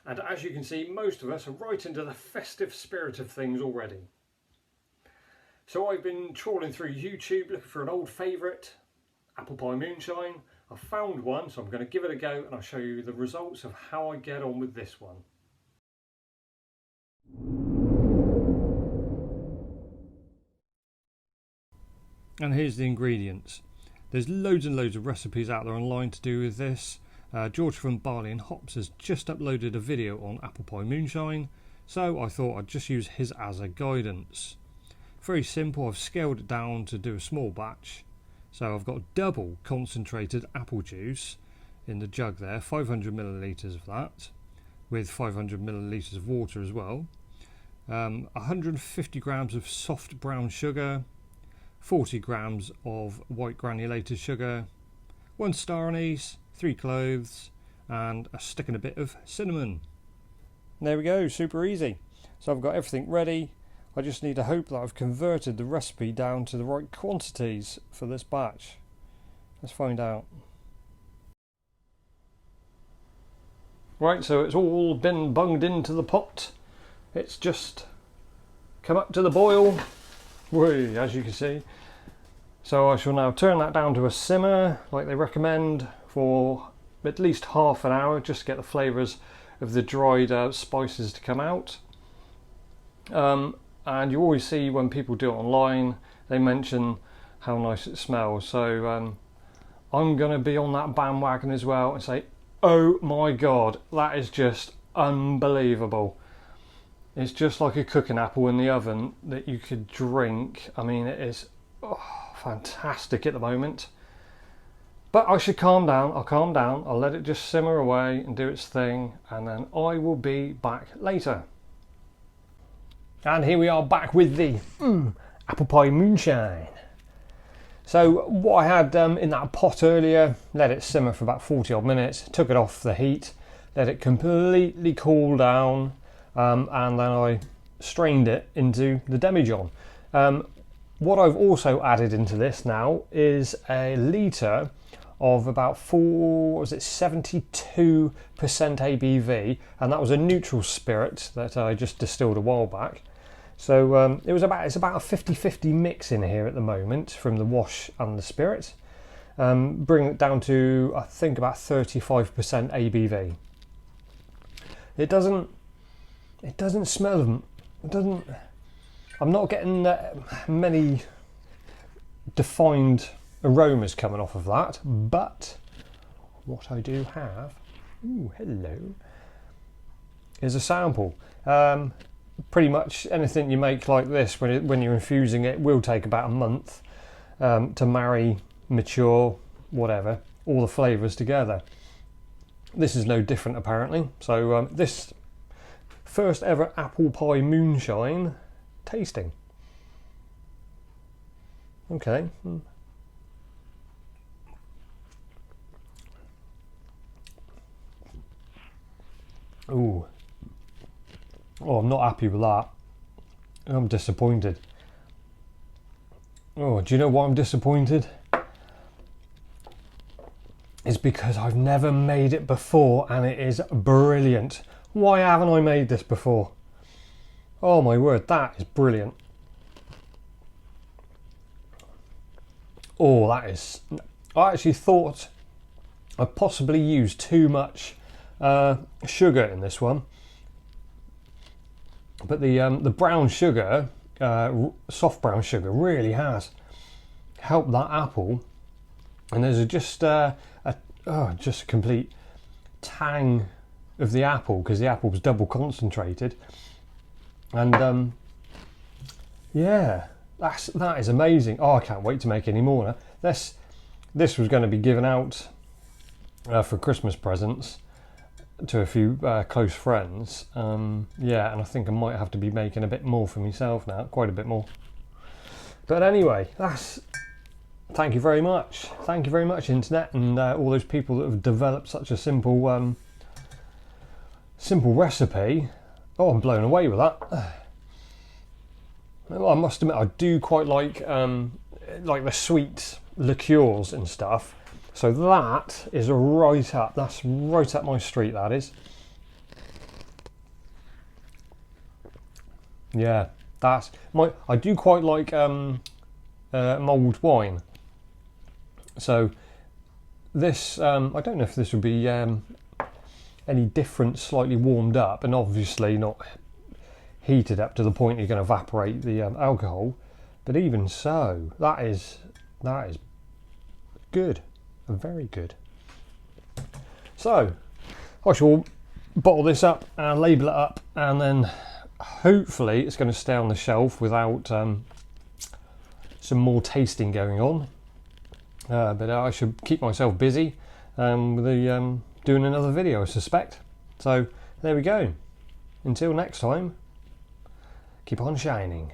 And as you can see, most of us are right into the festive spirit of things already. So I've been trawling through YouTube looking for an old favourite, apple pie moonshine. I found one, so I'm going to give it a go and I'll show you the results of how I get on with this one. And here's the ingredients. There's loads and loads of recipes out there online to do with this. George from Barley and Hops has just uploaded a video on apple pie moonshine, so I thought I'd just use his as a guidance. Very simple. I've scaled it down to do a small batch. So I've got double concentrated apple juice in the jug there, 500 millilitres of that, with 500 millilitres of water as well. 150 grams of soft brown sugar, 40 grams of white granulated sugar, 1 star anise, 3 cloves, and a stick and a bit of cinnamon. There we go, super easy. So I've got everything ready. I just need to hope that I've converted the recipe down to the right quantities for this batch. Let's find out. Right, so it's all been bunged into the pot. It's just come up to the boil, whee, as you can see. So I shall now turn that down to a simmer, like they recommend, for at least half an hour, just to get the flavours of the dried spices to come out. And you always see when people do it online, they mention how nice it smells. So I'm going to be on that bandwagon as well and say, oh my god, that is just unbelievable. It's just like a cooking apple in the oven that you could drink. I mean, it is fantastic at the moment. But I should calm down. I'll calm down. I'll let it just simmer away and do its thing. And then I will be back later. And here we are back with the apple pie moonshine. So what I had in that pot earlier, let it simmer for about 40 odd minutes, took it off the heat, let it completely cool down, and then I strained it into the demijohn. What I've also added into this now is a litre of about 72% ABV, and that was a neutral spirit that I just distilled a while back. So it's about a 50-50 mix in here at the moment from the wash and the spirit. Bring it down to, I think, about 35% ABV. It doesn't smell. I'm not getting many defined aromas coming off of that, but what I do have, ooh, hello, is a sample. Pretty much anything you make like this when you're infusing it will take about a month to marry, mature, whatever, all the flavours together. This is no different apparently. So this first ever apple pie moonshine tasting. Okay. Ooh. Oh, I'm not happy with that. I'm disappointed. Oh, do you know why I'm disappointed? It's because I've never made it before and it is brilliant. Why haven't I made this before? Oh my word, that is brilliant. Oh, that is... I actually thought I possibly used too much sugar in this one. But the brown sugar, soft brown sugar, really has helped that apple. And there's just a complete tang of the apple because the apple was double concentrated. And yeah, that is amazing. Oh, I can't wait to make any more now. This was going to be given out for Christmas presents to a few close friends. Yeah, and I think I might have to be making a bit more for myself now, quite a bit more. But anyway, thank you very much. Thank you very much, internet, and all those people that have developed such a simple recipe. Oh, I'm blown away with that. I must admit, I do quite like the sweet liqueurs and stuff. So that is right up. That's right up my street. That is. Yeah, that's I do quite like mulled wine. So this, I don't know if this would be any different, slightly warmed up, and obviously not heated up to the point you're going to evaporate the alcohol. But even so, that is good, very good. So I shall bottle this up and label it up, and then hopefully it's going to stay on the shelf without some more tasting going on. But I should keep myself busy with doing another video, I suspect. So there we go. Until next time, keep on shining.